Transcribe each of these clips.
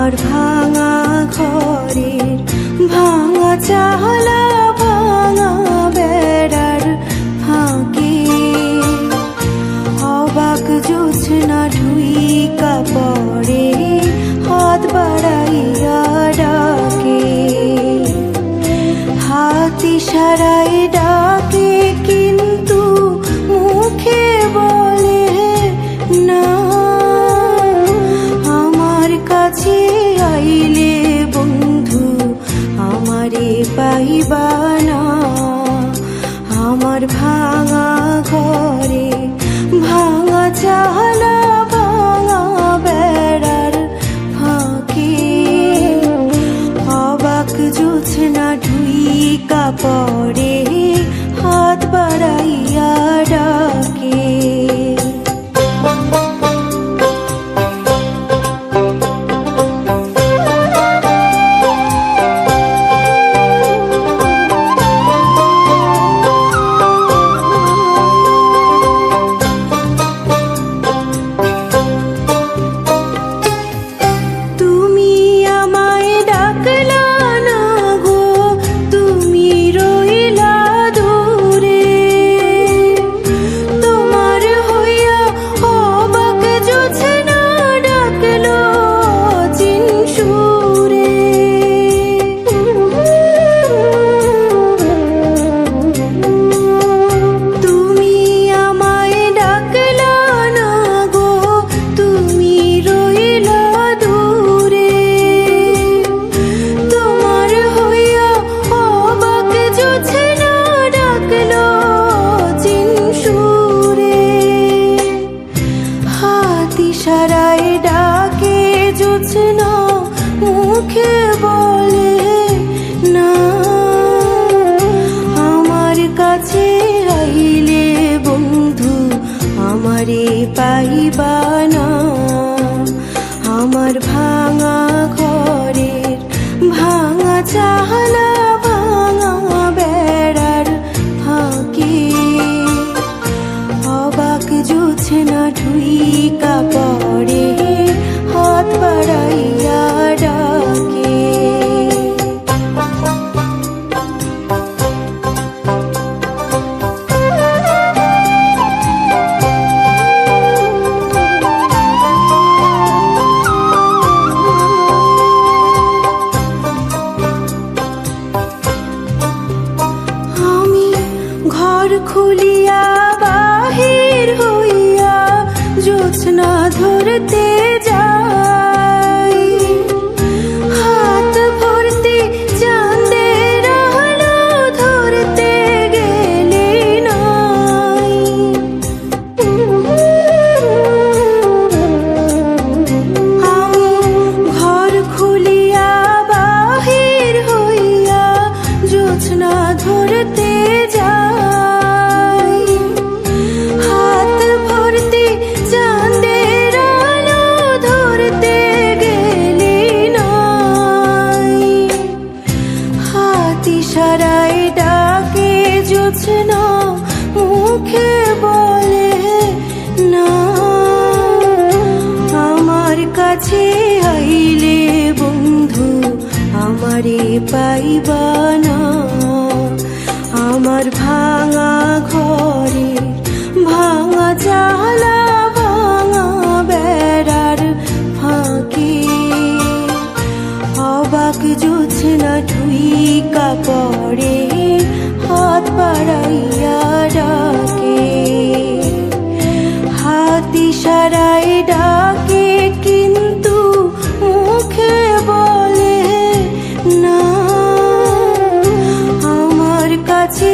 আমার ভাঙা ঘরের ভাঙা চালা ভাঙা বেড়ার ফাঁকে অবাক জোছনা ঢুইকা পড়ে হাত বাড়াইয়া ডাকে, হাত ইশারায় ডাকে কিন্তু মুখে বলে না। আমার কাছে আইলে বন্ধু আমারে পাইবা না। আমার ভাঙা ঘরে ভাঙা চালা ভাঙা বেড়ার ফাঁকে অবাক জোছনা ঢুইকা পড়ে হাত বাড়াইয়া ডাকে। ইশারায় ডাকে জোছনা মুখে বলে না। আমার কাছে আইলে বন্ধু আমারে পাইবা না। আমার ভাঙা ঘরের ভাঙা চালা ভাঙা বেড়ার ফাঁকে অবাক জোছনা ঢুইকা পড়ে হাত বাড়াইয়া ডাকে। আমি ঘর খুলিয়া বাহির হইয়া জোছনা ধরতে যাই, হাত ভর্তি চাঁদের আলো ধরতে গেলে নাই। আমি ঘর খুলিয়া বাহির হইয়া জোছনা ধরতে যাই, হাত ভর্তি চাঁদের আলো ধরতে গেলে নাই। হাত ইশারায় ডাকে জোছনা মুখে বলে না। আমার কাছে আইলে বন্ধু আমারে পাইবা না। আমার ভাঙা ঘরে ভাঙা চালা ভাঙা বেড়ার ফাঁকে অবাক জোছনা ঢুইকা পড়ে হাত বাড়াইয়া ডাকে, হাত ইশারায় ডাকে কিন্তু মুখে বলে না। আমার কাছে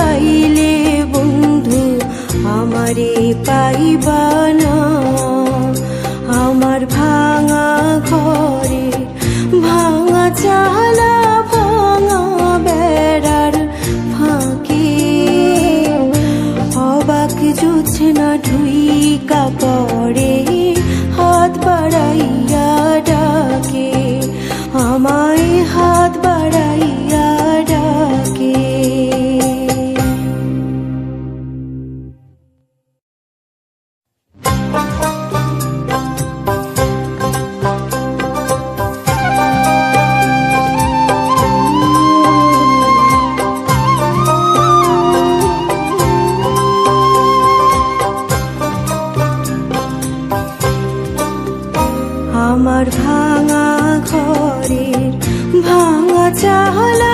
আইলে বন্ধু আমারে পাইবা না। আমার ভাঙা ঘরে ভাঙা চালা ভাঙা বেড়ার ফাঁকে অবাক জোছনা ঢুইকা পড়ে আমার ভাঙা ঘরের ভাঙা চালা